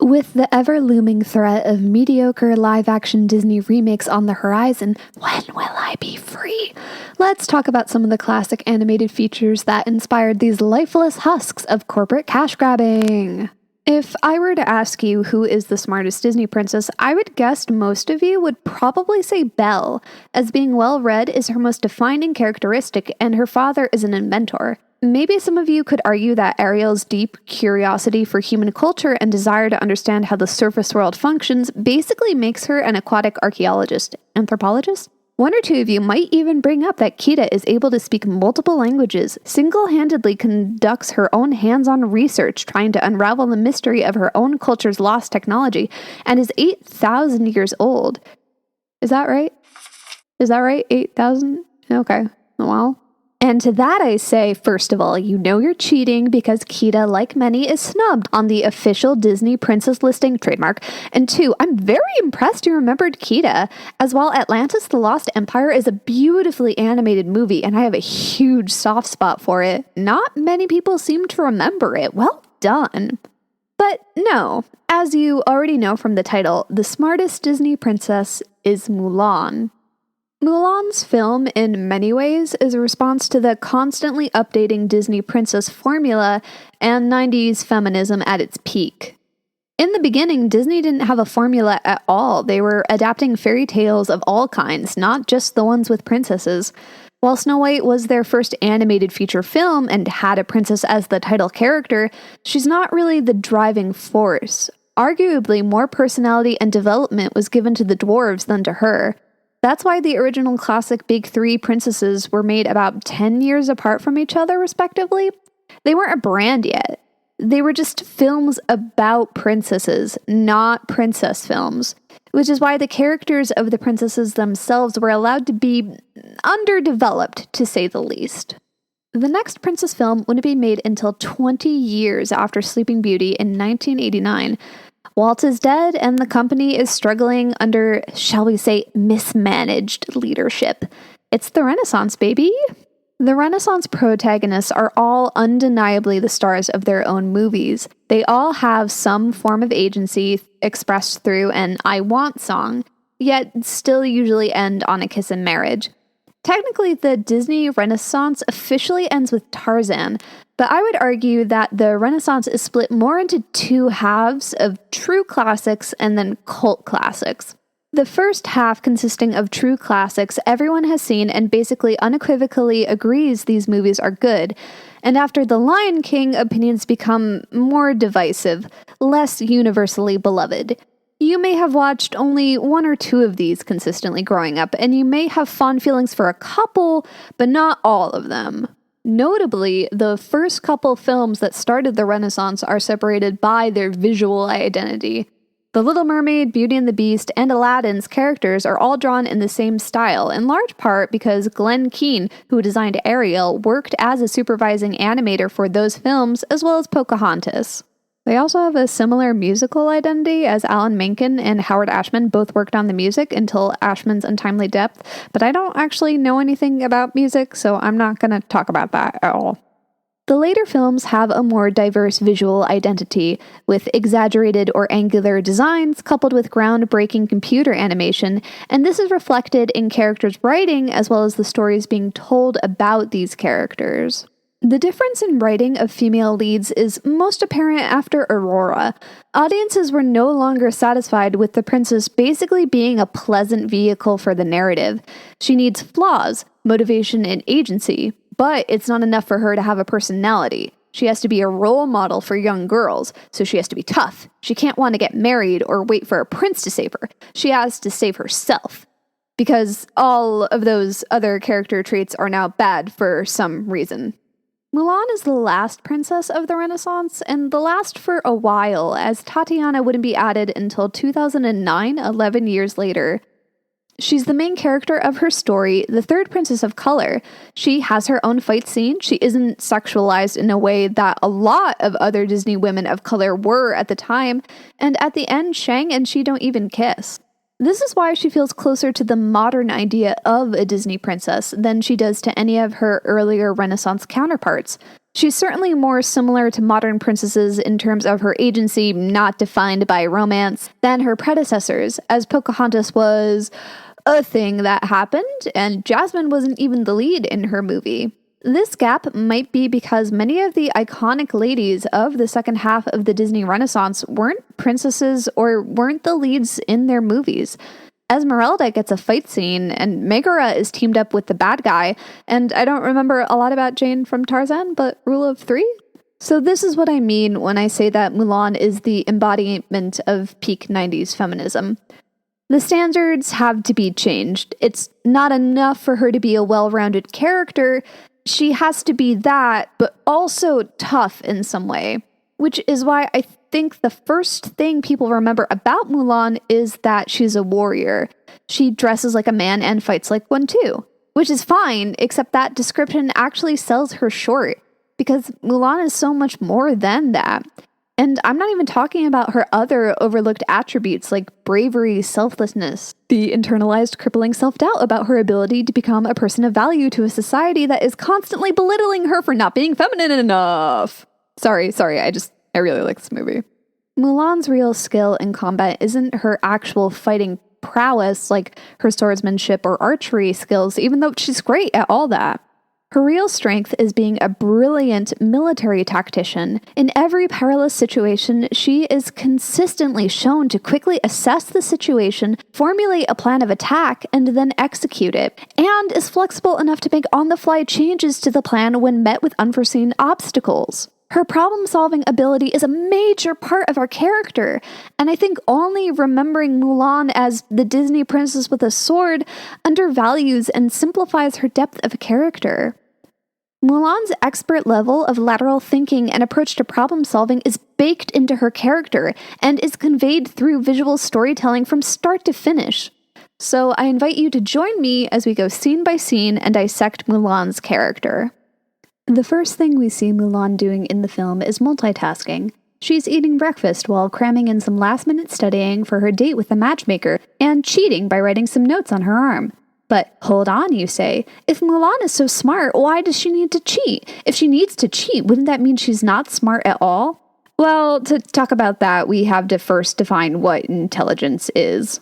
With the ever-looming threat of mediocre live-action Disney remakes on the horizon, when will I be free? Let's talk about some of the classic animated features that inspired these lifeless husks of corporate cash grabbing. If I were to ask you who is the smartest Disney princess, I would guess most of you would probably say Belle, as being well-read is her most defining characteristic and her father is an inventor. Maybe some of you could argue that Ariel's deep curiosity for human culture and desire to understand how the surface world functions basically makes her an aquatic anthropologist? One or two of you might even bring up that Kida is able to speak multiple languages, single-handedly conducts her own hands-on research trying to unravel the mystery of her own culture's lost technology, and is 8,000 years old. Is that right? 8,000? Okay. Well. And to that I say, first of all, you know you're cheating because Kida, like many, is snubbed on the official Disney princess listing trademark. And two, I'm very impressed you remembered Kida. As while Atlantis the Lost Empire is a beautifully animated movie, and I have a huge soft spot for it, not many people seem to remember it. Well done. But no, as you already know from the title, the smartest Disney princess is Mulan. Mulan's film, in many ways, is a response to the constantly updating Disney princess formula and 90s feminism at its peak. In the beginning, Disney didn't have a formula at all. They were adapting fairy tales of all kinds, not just the ones with princesses. While Snow White was their first animated feature film and had a princess as the title character, she's not really the driving force. Arguably, more personality and development was given to the dwarves than to her. That's why the original classic Big Three princesses were made about 10 years apart from each other, respectively. They weren't a brand yet. They were just films about princesses, not princess films, which is why the characters of the princesses themselves were allowed to be underdeveloped, to say the least. The next princess film wouldn't be made until 20 years after Sleeping Beauty in 1989. Walt is dead, and the company is struggling under, shall we say, mismanaged leadership. It's the Renaissance, baby. The Renaissance protagonists are all undeniably the stars of their own movies. They all have some form of agency expressed through an I want song, yet still usually end on a kiss and marriage. Technically, the Disney Renaissance officially ends with Tarzan, but I would argue that the Renaissance is split more into two halves of true classics and then cult classics. The first half consisting of true classics everyone has seen and basically unequivocally agrees these movies are good, and after The Lion King, opinions become more divisive, less universally beloved. You may have watched only one or two of these consistently growing up, and you may have fond feelings for a couple, but not all of them. Notably, the first couple films that started the Renaissance are separated by their visual identity. The Little Mermaid, Beauty and the Beast, and Aladdin's characters are all drawn in the same style, in large part because Glenn Keane, who designed Ariel, worked as a supervising animator for those films, as well as Pocahontas. They also have a similar musical identity, as Alan Menken and Howard Ashman both worked on the music until Ashman's untimely death, but I don't actually know anything about music, so I'm not going to talk about that at all. The later films have a more diverse visual identity, with exaggerated or angular designs coupled with groundbreaking computer animation, and this is reflected in characters' writing as well as the stories being told about these characters. The difference in writing of female leads is most apparent after Aurora. Audiences were no longer satisfied with the princess basically being a pleasant vehicle for the narrative. She needs flaws, motivation, and agency, but it's not enough for her to have a personality. She has to be a role model for young girls, so she has to be tough. She can't want to get married or wait for a prince to save her. She has to save herself, because all of those other character traits are now bad for some reason. Mulan is the last princess of the Renaissance, and the last for a while, as Tatiana wouldn't be added until 2009, 11 years later. She's the main character of her story, the third princess of color. She has her own fight scene. She isn't sexualized in a way that a lot of other Disney women of color were at the time, and at the end, Shang and she don't even kiss. This is why she feels closer to the modern idea of a Disney princess than she does to any of her earlier Renaissance counterparts. She's certainly more similar to modern princesses in terms of her agency not defined by romance than her predecessors, as Pocahontas was a thing that happened, and Jasmine wasn't even the lead in her movie. This gap might be because many of the iconic ladies of the second half of the Disney Renaissance weren't princesses or weren't the leads in their movies. Esmeralda gets a fight scene, and Megara is teamed up with the bad guy, and I don't remember a lot about Jane from Tarzan, but rule of three? So this is what I mean when I say that Mulan is the embodiment of peak 90s feminism. The standards have to be changed. It's not enough for her to be a well-rounded character. She has to be that, but also tough in some way, which is why I think the first thing people remember about Mulan is that she's a warrior. She dresses like a man and fights like one too, which is fine, except that description actually sells her short, because Mulan is so much more than that. And I'm not even talking about her other overlooked attributes like bravery, selflessness, the internalized crippling self-doubt about her ability to become a person of value to a society that is constantly belittling her for not being feminine enough. Sorry, I really like this movie. Mulan's real skill in combat isn't her actual fighting prowess like her swordsmanship or archery skills, even though she's great at all that. Her real strength is being a brilliant military tactician. In every perilous situation, she is consistently shown to quickly assess the situation, formulate a plan of attack, and then execute it, and is flexible enough to make on-the-fly changes to the plan when met with unforeseen obstacles. Her problem-solving ability is a major part of her character, and I think only remembering Mulan as the Disney princess with a sword undervalues and simplifies her depth of character. Mulan's expert level of lateral thinking and approach to problem-solving is baked into her character and is conveyed through visual storytelling from start to finish. So I invite you to join me as we go scene by scene and dissect Mulan's character. The first thing we see Mulan doing in the film is multitasking. She's eating breakfast while cramming in some last-minute studying for her date with the matchmaker, and cheating by writing some notes on her arm. But hold on, you say. If Mulan is so smart, why does she need to cheat? If she needs to cheat, wouldn't that mean she's not smart at all? Well, to talk about that, we have to first define what intelligence is.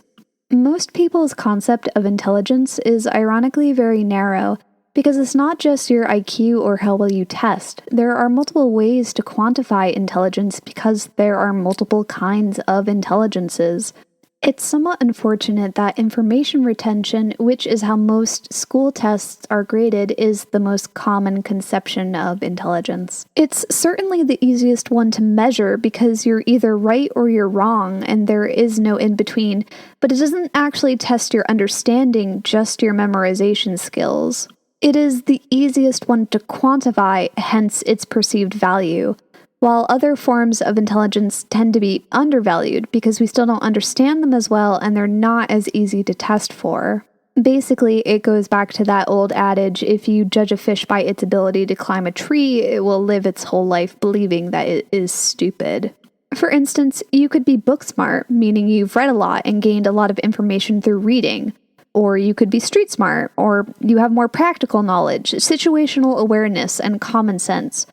Most people's concept of intelligence is ironically very narrow, because it's not just your IQ or how well you test. There are multiple ways to quantify intelligence because there are multiple kinds of intelligences. It's somewhat unfortunate that information retention, which is how most school tests are graded, is the most common conception of intelligence. It's certainly the easiest one to measure because you're either right or you're wrong, and there is no in-between, but it doesn't actually test your understanding, just your memorization skills. It is the easiest one to quantify, hence its perceived value, while other forms of intelligence tend to be undervalued because we still don't understand them as well and they're not as easy to test for. Basically, it goes back to that old adage, if you judge a fish by its ability to climb a tree, it will live its whole life believing that it is stupid. For instance, you could be book smart, meaning you've read a lot and gained a lot of information through reading. Or you could be street smart, or you have more practical knowledge, situational awareness, and common sense.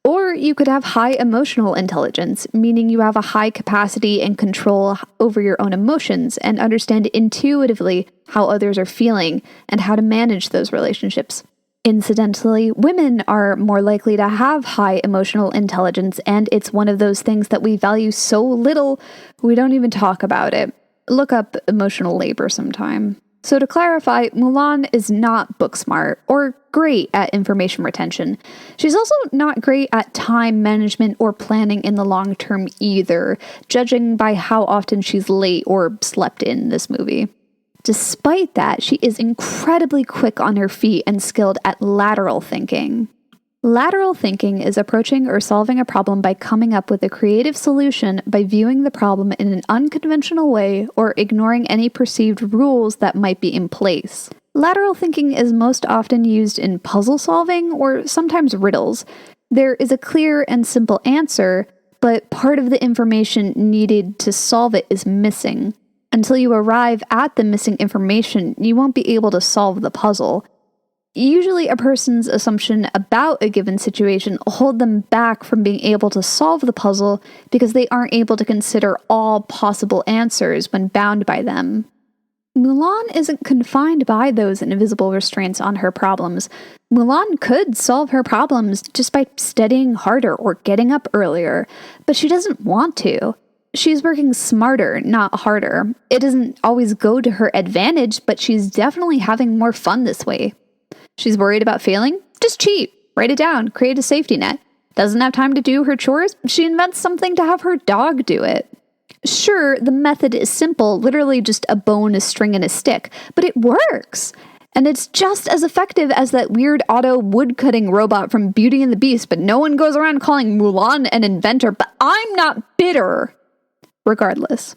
Or you could have high emotional intelligence, meaning you have a high capacity and control over your own emotions and understand intuitively how others are feeling and how to manage those relationships. Incidentally, women are more likely to have high emotional intelligence, and it's one of those things that we value so little, we don't even talk about it. Look up emotional labor sometime. So to clarify, Mulan is not book smart or great at information retention. She's also not great at time management or planning in the long term either, judging by how often she's late or slept in this movie. Despite that, she is incredibly quick on her feet and skilled at lateral thinking. Lateral thinking is approaching or solving a problem by coming up with a creative solution by viewing the problem in an unconventional way or ignoring any perceived rules that might be in place. Lateral thinking is most often used in puzzle solving or sometimes riddles. There is a clear and simple answer, but part of the information needed to solve it is missing. Until you arrive at the missing information, you won't be able to solve the puzzle. Usually a person's assumption about a given situation hold them back from being able to solve the puzzle because they aren't able to consider all possible answers when bound by them. Mulan isn't confined by those invisible restraints on her problems. Mulan could solve her problems just by studying harder or getting up earlier, but she doesn't want to. She's working smarter, not harder. It doesn't always go to her advantage, but she's definitely having more fun this way. She's worried about failing? Just cheat. Write it down. Create a safety net. Doesn't have time to do her chores? She invents something to have her dog do it. Sure, the method is simple, literally just a bone, a string, and a stick, but it works. And it's just as effective as that weird auto wood-cutting robot from Beauty and the Beast, but no one goes around calling Mulan an inventor, but I'm not bitter. Regardless.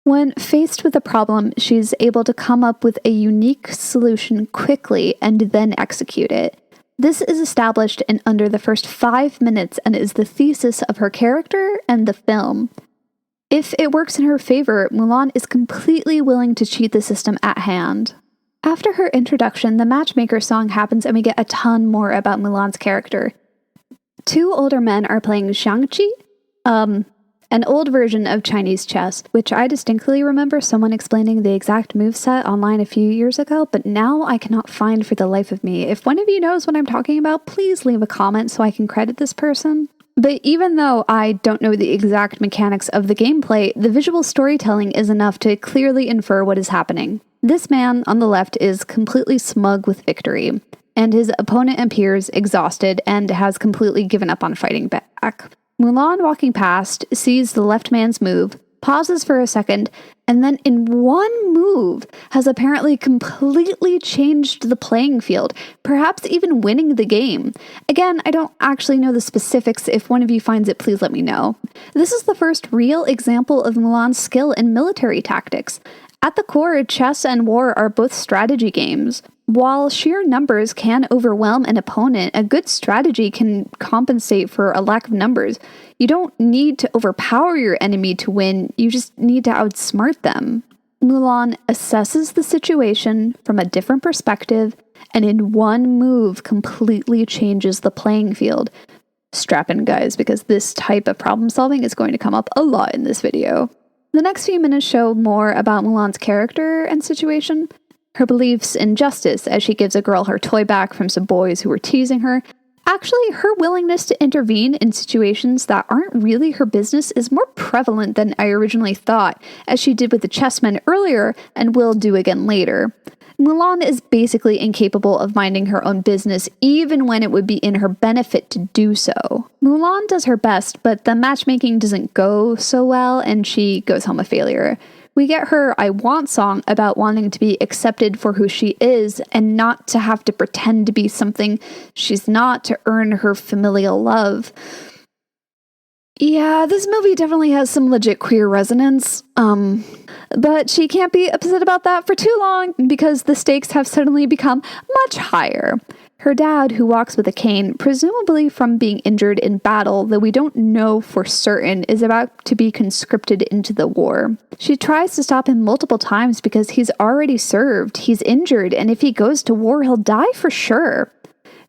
When faced with a problem, she's able to come up with a unique solution quickly and then execute it. This is established in under the first 5 minutes and is the thesis of her character and the film. If it works in her favor, Mulan is completely willing to cheat the system at hand. After her introduction, the matchmaker song happens and we get a ton more about Mulan's character. 2 older men are playing Shang-Chi, an old version of Chinese chess, which I distinctly remember someone explaining the exact moveset online a few years ago, but now I cannot find for the life of me. If one of you knows what I'm talking about, please leave a comment so I can credit this person. But even though I don't know the exact mechanics of the gameplay, the visual storytelling is enough to clearly infer what is happening. This man on the left is completely smug with victory, and his opponent appears exhausted and has completely given up on fighting back. Mulan, walking past, sees the left man's move, pauses for a second, and then in one move has apparently completely changed the playing field, perhaps even winning the game. Again, I don't actually know the specifics. If one of you finds it, please let me know. This is the first real example of Mulan's skill in military tactics. At the core, chess and war are both strategy games. While sheer numbers can overwhelm an opponent, a good strategy can compensate for a lack of numbers. You don't need to overpower your enemy to win, you just need to outsmart them. Mulan assesses the situation from a different perspective, and in one move completely changes the playing field. Strap in, guys, because this type of problem solving is going to come up a lot in this video. The next few minutes show more about Mulan's character and situation. Her beliefs in justice as she gives a girl her toy back from some boys who were teasing her. Actually, her willingness to intervene in situations that aren't really her business is more prevalent than I originally thought, as she did with the chessmen earlier and will do again later. Mulan is basically incapable of minding her own business, even when it would be in her benefit to do so. Mulan does her best, but the matchmaking doesn't go so well, and she goes home a failure. We get her I Want song about wanting to be accepted for who she is and not to have to pretend to be something she's not to earn her familial love. Yeah, this movie definitely has some legit queer resonance, but she can't be upset about that for too long because the stakes have suddenly become much higher. Her dad, who walks with a cane, presumably from being injured in battle, though we don't know for certain, is about to be conscripted into the war. She tries to stop him multiple times because he's already served, he's injured, and if he goes to war, he'll die for sure.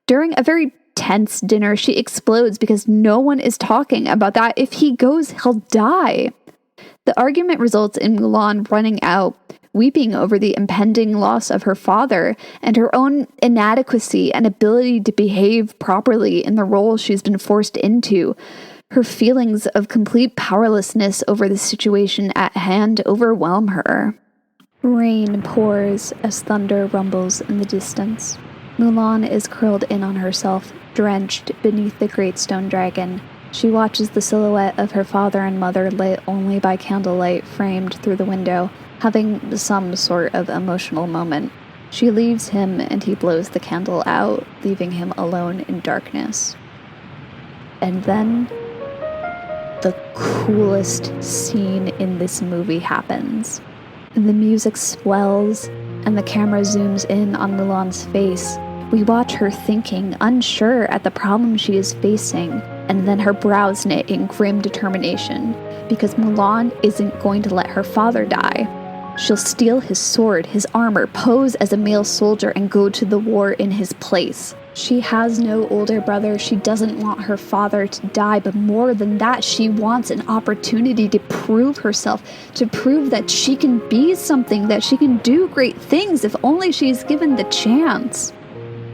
During a very tense dinner, she explodes because no one is talking about that. If he goes, he'll die. The argument results in Mulan running out, weeping over the impending loss of her father and her own inadequacy and ability to behave properly in the role she's been forced into. Her feelings of complete powerlessness over the situation at hand overwhelm her. Rain pours as thunder rumbles in the distance. Mulan is curled in on herself, drenched beneath the great stone dragon. She watches the silhouette of her father and mother lit only by candlelight framed through the window, having some sort of emotional moment. She leaves him and he blows the candle out, leaving him alone in darkness. And then, the coolest scene in this movie happens. The music swells, and the camera zooms in on Mulan's face. We watch her thinking, unsure at the problem she is facing, and then her brows knit in grim determination, because Mulan isn't going to let her father die. She'll steal his sword, his armor, pose as a male soldier, and go to the war in his place. She has no older brother. She doesn't want her father to die, but more than that, she wants an opportunity to prove herself, to prove that she can be something, that she can do great things if only she's given the chance.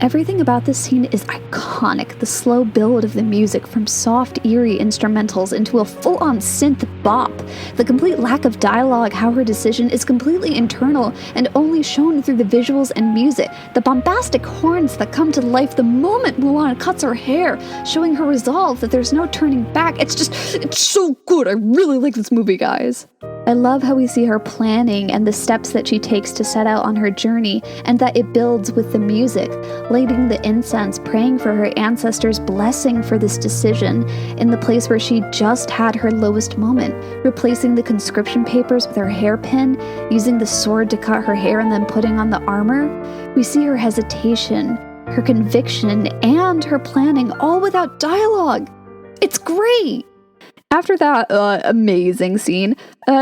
Everything about this scene is iconic. The slow build of the music, from soft, eerie instrumentals into a full-on synth bop. The complete lack of dialogue, how her decision is completely internal and only shown through the visuals and music. The bombastic horns that come to life the moment Mulan cuts her hair, showing her resolve that there's no turning back. It's so good. I really like this movie, guys. I love how we see her planning and the steps that she takes to set out on her journey, and that it builds with the music, lighting the incense, praying for her ancestors' blessing for this decision, in the place where she just had her lowest moment, replacing the conscription papers with her hairpin, using the sword to cut her hair and then putting on the armor. We see her hesitation, her conviction, and her planning, all without dialogue. It's great! After that amazing scene,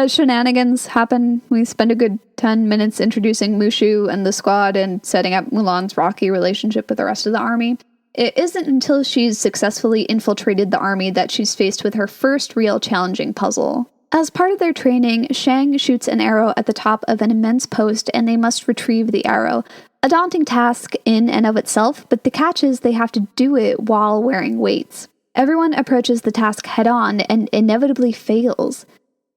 shenanigans happen. We spend a good 10 minutes introducing Mushu and the squad and setting up Mulan's rocky relationship with the rest of the army. It isn't until she's successfully infiltrated the army that she's faced with her first real challenging puzzle. As part of their training, Shang shoots an arrow at the top of an immense post and they must retrieve the arrow. A daunting task in and of itself, but the catch is they have to do it while wearing weights. Everyone approaches the task head-on and inevitably fails.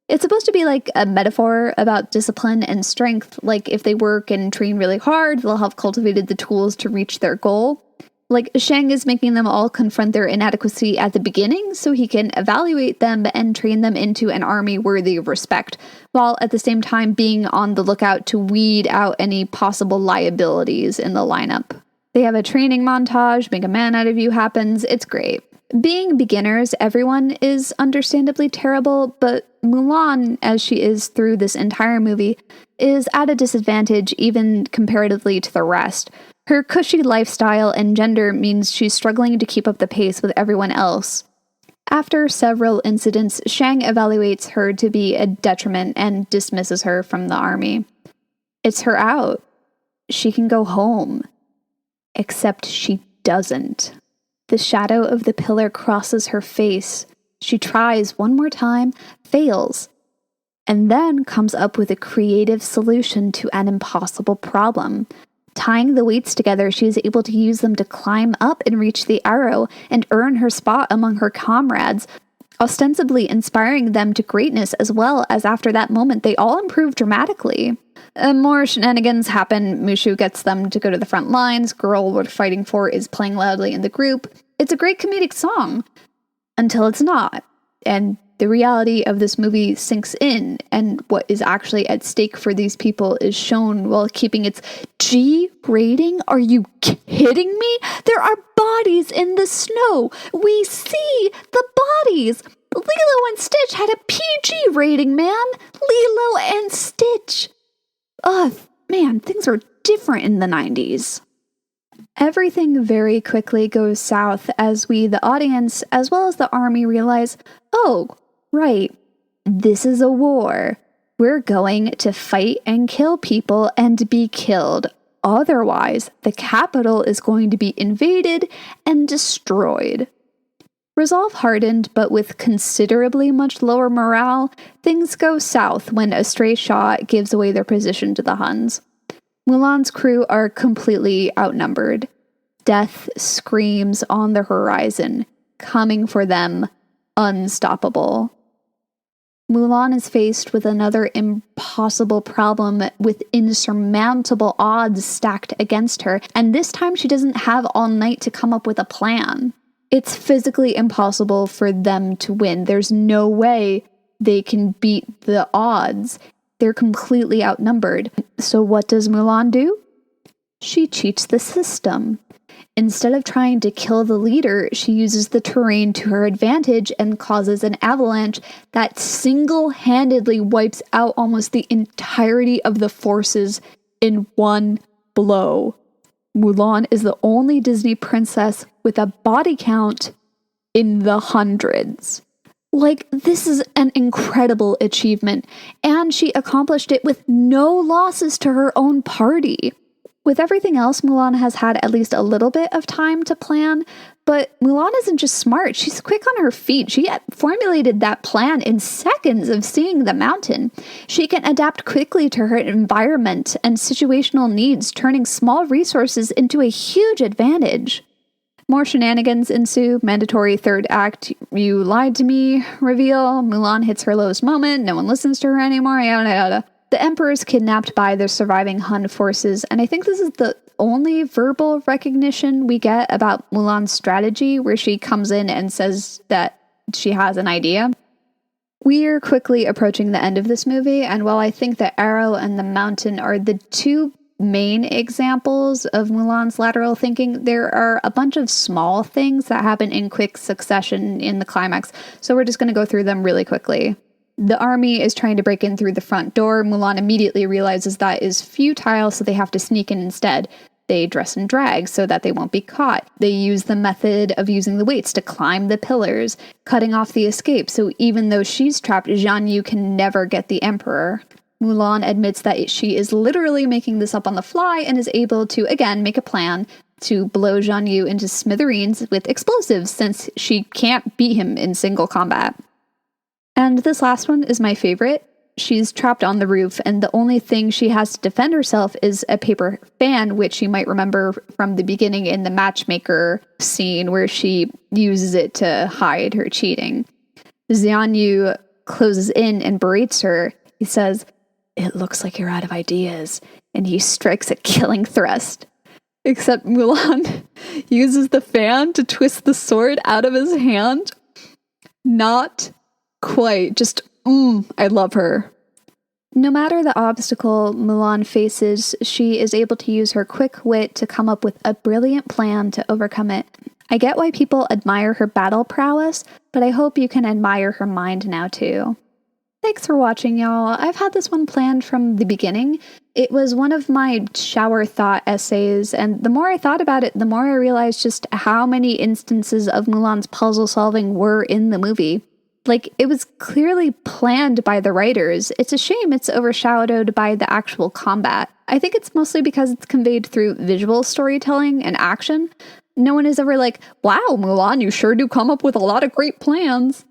It's supposed to be like a metaphor about discipline and strength, like if they work and train really hard, they'll have cultivated the tools to reach their goal. Like, Shang is making them all confront their inadequacy at the beginning so he can evaluate them and train them into an army worthy of respect, while at the same time being on the lookout to weed out any possible liabilities in the lineup. They have a training montage, make a man out of you happens, it's great. Being beginners, everyone is understandably terrible, but Mulan, as she is through this entire movie, is at a disadvantage even comparatively to the rest. Her cushy lifestyle and gender means she's struggling to keep up the pace with everyone else. After several incidents, Shang evaluates her to be a detriment and dismisses her from the army. It's her out. She can go home. Except she doesn't. The shadow of the pillar crosses her face. She tries one more time, fails, and then comes up with a creative solution to an impossible problem. Tying the weights together, she is able to use them to climb up and reach the arrow and earn her spot among her comrades, ostensibly inspiring them to greatness, as well as after that moment they all improve dramatically. More shenanigans happen. Mushu gets them to go to the front lines. Girl We're Fighting For is playing loudly in the group. It's a great comedic song. Until it's not. And the reality of this movie sinks in, and what is actually at stake for these people is shown while keeping its G rating. Are you kidding me? There are bodies in the snow. We see the bodies. Lilo and Stitch had a PG rating, man. Lilo and Stitch. Man, things were different in the 90s. Everything very quickly goes south as we, the audience, as well as the army, realize, oh, right, this is a war. We're going to fight and kill people and be killed. Otherwise, the capital is going to be invaded and destroyed. Resolve hardened, but with considerably much lower morale, things go south when a stray shot gives away their position to the Huns. Mulan's crew are completely outnumbered. Death screams on the horizon, coming for them, unstoppable. Mulan is faced with another impossible problem with insurmountable odds stacked against her, and this time she doesn't have all night to come up with a plan. It's physically impossible for them to win. There's no way they can beat the odds. They're completely outnumbered. So what does Mulan do? She cheats the system. Instead of trying to kill the leader, she uses the terrain to her advantage and causes an avalanche that single-handedly wipes out almost the entirety of the forces in one blow. Mulan is the only Disney princess with a body count in the hundreds. Like, this is an incredible achievement, and she accomplished it with no losses to her own party. With everything else, Mulan has had at least a little bit of time to plan, but Mulan isn't just smart, she's quick on her feet. She formulated that plan in seconds of seeing the mountain. She can adapt quickly to her environment and situational needs, turning small resources into a huge advantage. More shenanigans ensue. Mandatory third act, you lied to me reveal. Mulan hits her lowest moment. No one listens to her anymore. Yada yada. The Emperor is kidnapped by the surviving Han forces, and I think this is the only verbal recognition we get about Mulan's strategy, where she comes in and says that she has an idea. We're quickly approaching the end of this movie, and while I think the arrow and the mountain are the two main examples of Mulan's lateral thinking, there are a bunch of small things that happen in quick succession in the climax, so we're just going to go through them really quickly. The army is trying to break in through the front door. Mulan immediately realizes that is futile, so they have to sneak in instead. They dress in drag so that they won't be caught. They use the method of using the weights to climb the pillars, cutting off the escape, so even though she's trapped, Zhan Yu can never get the Emperor. Mulan admits that she is literally making this up on the fly and is able to, again, make a plan to blow Zhan Yu into smithereens with explosives, since she can't beat him in single combat. And this last one is my favorite. She's trapped on the roof, and the only thing she has to defend herself is a paper fan, which you might remember from the beginning in the matchmaker scene where she uses it to hide her cheating. Zhan Yu closes in and berates her. He says, "It looks like you're out of ideas," and he strikes a killing thrust. Except Mulan uses the fan to twist the sword out of his hand. Not quite. Just, I love her. No matter the obstacle Mulan faces, she is able to use her quick wit to come up with a brilliant plan to overcome it. I get why people admire her battle prowess, but I hope you can admire her mind now too. Thanks for watching, y'all. I've had this one planned from the beginning. It was one of my shower thought essays, and the more I thought about it, the more I realized just how many instances of Mulan's puzzle solving were in the movie. Like, it was clearly planned by the writers. It's a shame it's overshadowed by the actual combat. I think it's mostly because it's conveyed through visual storytelling and action. No one is ever like, "Wow, Mulan, you sure do come up with a lot of great plans."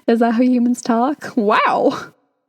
Is that how humans talk? Wow.